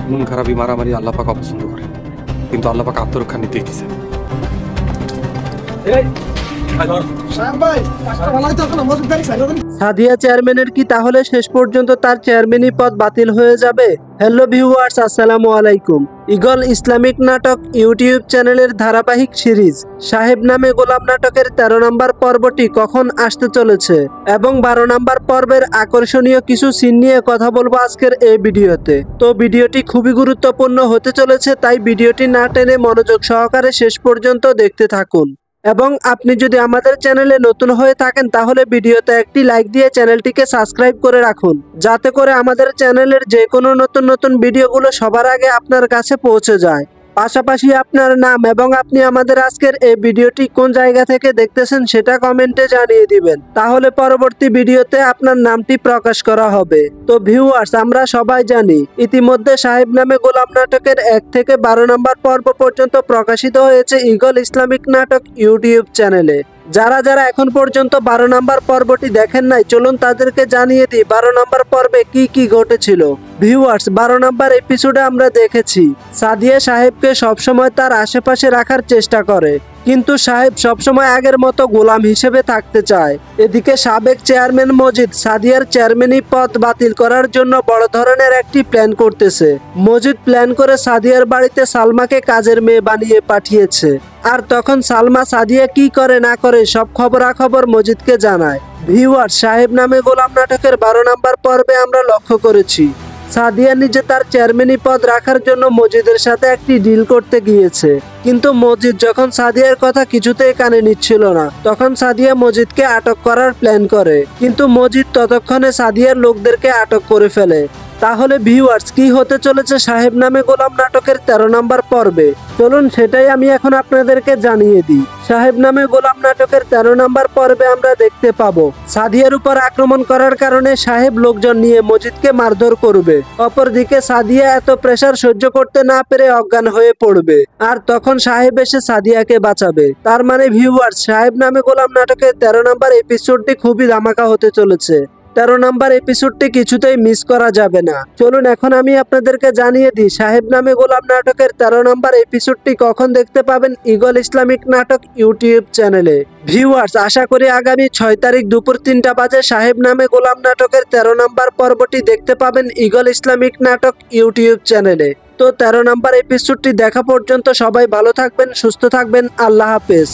খুন খারাপি মারামারি আল্লাহ পাক অপছন্দ করে, কিন্তু আল্লাহ পাক আত্মরক্ষা নিতে দিয়েছে। সাদিয়া চেয়ারম্যানের কি তাহলে শেষ পর্যন্ত তার চেয়ারম্যানি পদ বাতিল হয়ে যাবে? হ্যালো ভিউয়ার্স, আসসালামু আলাইকুম। ঈগল ইসলামিক নাটক ইউটিউব চ্যানেলের ধারাবাহিক সিরিজ সাহেব নামে গোলাম নাটকের 13 নম্বর পর্বটি কখন আসতে চলেছে এবং 12 নম্বর পর্বের আকর্ষণীয় কিছু সিন নিয়ে কথা বলবো আজকের এই ভিডিওতে। তো ভিডিওটি খুবই গুরুত্বপূর্ণ হতে চলেছে, তাই ভিডিওটি না টেনে মনোযোগ সহকারে শেষ পর্যন্ত দেখতে থাকুন। এবং আপনি যদি আমাদের চ্যানেলে নতুন হয়ে থাকেন তাহলে ভিডিওতে একটি লাইক দিয়ে চ্যানেলটিকে সাবস্ক্রাইব করে রাখুন, যাতে করে আমাদের চ্যানেলের যে কোনো নতুন ভিডিওগুলো সবার আগে আপনার কাছে পৌঁছে যায়। পাশাপাশি আপনার নাম এবং আপনি আমাদের আজকের এই ভিডিওটি কোন জায়গা থেকে দেখতেছেন সেটা কমেন্টে জানিয়ে দিবেন, তাহলে পরবর্তী ভিডিওতে আপনার নামটি প্রকাশ করা হবে। তো ভিউয়ার্স, আমরা সবাই জানি ইতিমধ্যে সাহেব নামে গোলাম নাটকের 1 থেকে 12 নম্বর পর্ব পর্যন্ত প্রকাশিত হয়েছে ঈগল ইসলামিক নাটক ইউটিউব চ্যানেলে। যারা এখন পর্যন্ত 12 নম্বর পর্বটি দেখেন নাই, চলুন তাদেরকে জানিয়ে দিই 12 নম্বর পর্বে কি ঘটেছিল। ভিউয়ার্স, 12 নম্বর এপিসোডে আমরা দেখেছি সাদিয়া সাহেবকে সবসময় তার আশেপাশে রাখার চেষ্টা করে, কিন্তু সাহেব সবসময় আগের মতো গোলাম হিসেবে থাকতে চায়। এদিকে সাবেক চেয়ারম্যান মজিদ সাদিয়ার চেয়ারম্যানি পদ বাতিল করার জন্য বড় ধরনের একটি প্ল্যান করতেছে। মজিদ প্ল্যান করে সাদিয়ার বাড়িতে সালমাকে কাজের মেয়ে বানিয়ে পাঠিয়েছে, আর তখন সালমা সাদিয়া কি করে না করে সব খবরাখবর মজিদকে জানায়। ভিউয়ার, সাহেব নামে গোলাম নাটকের 12 নম্বর পর্বে আমরা লক্ষ্য করেছি সাদিয়া নিজে তার চেয়ারম্যানি পদ রাখার জন্য মজিদের সাথে একটি ডিল করতে গিয়েছে, কিন্তু মজিদ যখন সাদিয়ার কথা কিছুতেই কানে নিচ্ছিল না, তখন সাদিয়া মজিদকে আটক করার প্ল্যান করে, কিন্তু মজিদ ততক্ষণে সাদিয়ার লোকদেরকে আটক করে ফেলে। তাহলে ভিউয়ার্স, কি হতে চলেছে সাহেব নামে গোলাম নাটকের 13 নম্বর পর্বে? চলুন সেটাই আমি এখন আপনাদেরকে জানিয়ে দিই। সাহেব নামে গোলাম নাটকের 13 নম্বর পর্বে আমরা দেখতে পাবো সাদিয়ার উপর আক্রমণ করার কারণে সাহেব লোকজন নিয়ে মজিদকে মারধর করবে। অপরদিকে সাদিয়া এত প্রেসার সহ্য করতে না পেরে অজ্ঞান হয়ে পড়বে, আর তখন সাহেব এসে সাদিয়াকে বাঁচাবে। তার মানে ভিউয়ার্স, সাহেব নামে গোলাম নাটকের 13 নম্বর এপিসোডটি খুবই ধামাকা হতে চলেছে। 13 নম্বর এপিসোডটি কিছুতেই মিস করা যাবে না। চলুন এখন আমি আপনাদেরকে জানিয়ে দিই সাহেব নামে গোলাম নাটকের 13 নম্বর এপিসোডটি কখন দেখতে পাবেন ঈগল ইসলামিক নাটক ইউটিউব চ্যানেলে। ভিউয়ার্স, আশা করি আগামী 6 তারিখ দুপুর 3টা বাজে সাহেব নামে গোলাম নাটকের 13 নম্বর পর্বটি দেখতে পাবেন ঈগল ইসলামিক নাটক ইউটিউব চ্যানেলে। তো 13 নম্বর এপিসোডটি দেখা পর্যন্ত সবাই ভালো থাকবেন, সুস্থ থাকবেন। আল্লাহ হাফেজ।